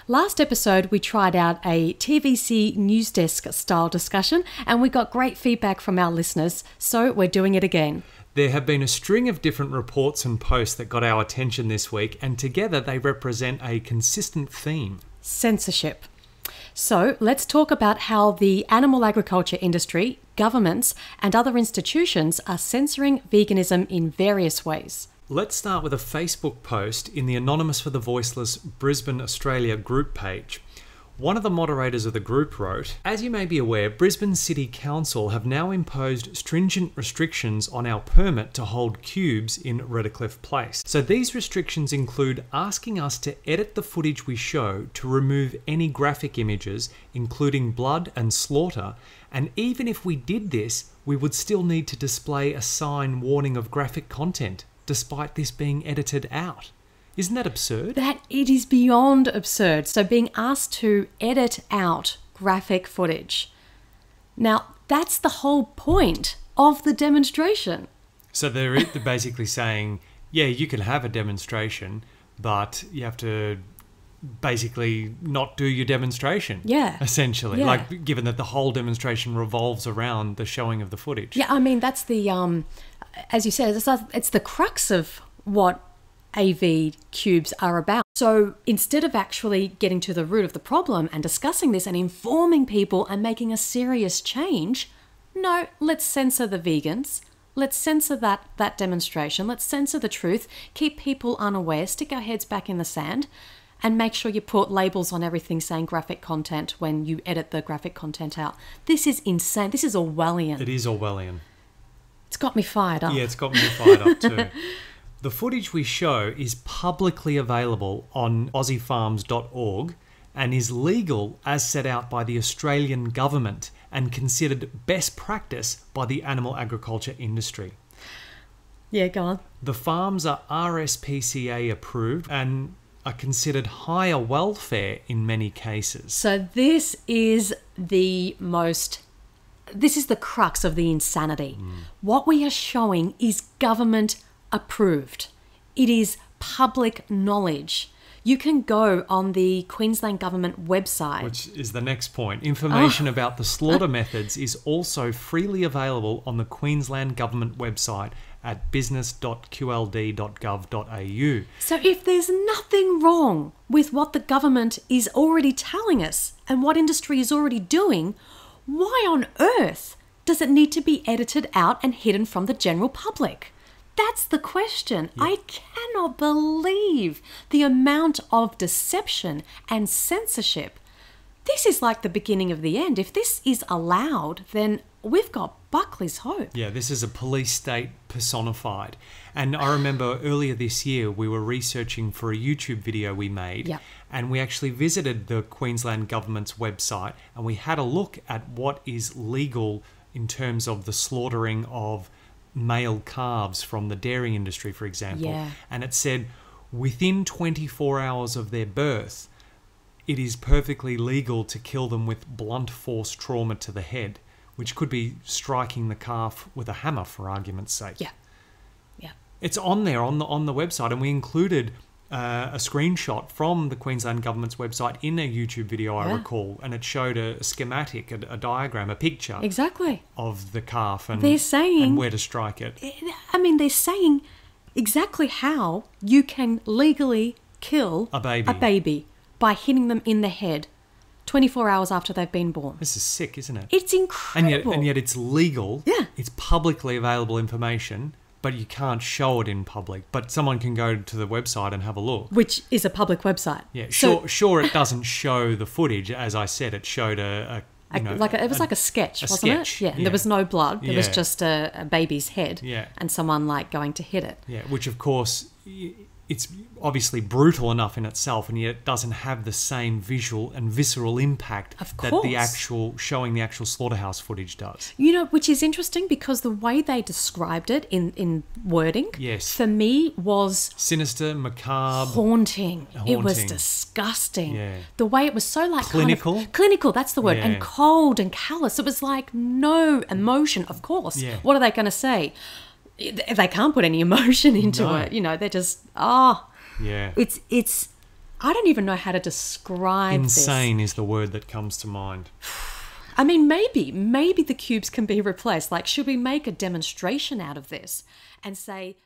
Last episode, we tried out a TVC news desk style discussion and we got great feedback from our listeners, so we're doing it again. There have been a string of different reports and posts that got our attention this week, and together they represent a consistent theme. Censorship. So let's talk about how the animal agriculture industry, governments, and other institutions are censoring veganism in various ways. Let's start with a Facebook post in the Anonymous for the Voiceless Brisbane, Australia group page. One of the moderators of the group wrote, "As you may be aware, Brisbane City Council have now imposed stringent restrictions on our permit to hold cubes in Redcliffe Place. So these restrictions include asking us to edit the footage we show to remove any graphic images, including blood and slaughter, and even if we did this, we would still need to display a sign warning of graphic content, despite this being edited out." Isn't that absurd? That it is beyond absurd. So being asked to edit out graphic footage. Now, that's the whole point of the demonstration. So they're basically saying, yeah, you can have a demonstration, but you have to basically not do your demonstration. Yeah. Essentially. Yeah. Like, given that the whole demonstration revolves around the showing of the footage. Yeah, I mean, that's the, as you said, it's the crux of what AV cubes are about. So instead of actually getting to the root of the problem and discussing this and informing people and making a serious change, no, let's censor the vegans. Let's censor that demonstration. Let's censor the truth. Keep people unaware. Stick our heads back in the sand and make sure you put labels on everything saying graphic content when you edit the graphic content out. This is insane. This is Orwellian. It is Orwellian. It's got me fired up. Yeah, it's got me fired up too. The footage we show is publicly available on aussiefarms.org and is legal as set out by the Australian government and considered best practice by the animal agriculture industry. Yeah, go on. The farms are RSPCA approved and are considered higher welfare in many cases. So this is the crux of the insanity. What we are showing is government approved. It is public knowledge. You can go on the Queensland government website. Which is the next point. Information about the slaughter methods is also freely available on the Queensland government website at business.qld.gov.au. So if there's nothing wrong with what the government is already telling us and what industry is already doing, why on earth does it need to be edited out and hidden from the general public? That's the question. Yeah. I cannot believe the amount of deception and censorship. This is like the beginning of the end. If this is allowed, then we've got Buckley's hope. Yeah, this is a police state personified. And I remember earlier this year, we were researching for a YouTube video we made. Yep. And we actually visited the Queensland government's website and we had a look at what is legal in terms of the slaughtering of male calves from the dairy industry, for example. Yeah. And it said within 24 hours of their birth, it is perfectly legal to kill them with blunt force trauma to the head, which could be striking the calf with a hammer, for argument's sake. Yeah. Yeah. It's on there on the website, and we included a screenshot from the Queensland government's website in a YouTube video, I recall, and it showed a schematic, a diagram, a picture Exactly. of the calf and, They're saying, and where to strike it. I mean, they're saying exactly how you can legally kill A baby by hitting them in the head 24 hours after they've been born. This is sick, isn't it? It's incredible. And yet it's legal. Yeah. It's publicly available information, but you can't show it in public. But someone can go to the website and have a look. Which is a public website. Yeah, sure. It doesn't show the footage. As I said, it showed it was like a sketch, wasn't it? Yeah, and there was no blood. There was just a baby's head. Yeah. And someone like going to hit it. Yeah, which of course, it's obviously brutal enough in itself, and yet it doesn't have the same visual and visceral impact that showing the actual slaughterhouse footage does. You know, which is interesting because the way they described it in wording, yes, for me was sinister, macabre, haunting. It was disgusting. Yeah. The way it was so like clinical. Clinical, that's the word, Yeah. and cold and callous. It was like no emotion. Of course. Yeah. What are they going to say? They can't put any emotion into it. You know, they're just Yeah. It's I don't even know how to describe Insane is the word that comes to mind. I mean, maybe the cubes can be replaced. Like, should we make a demonstration out of this and say...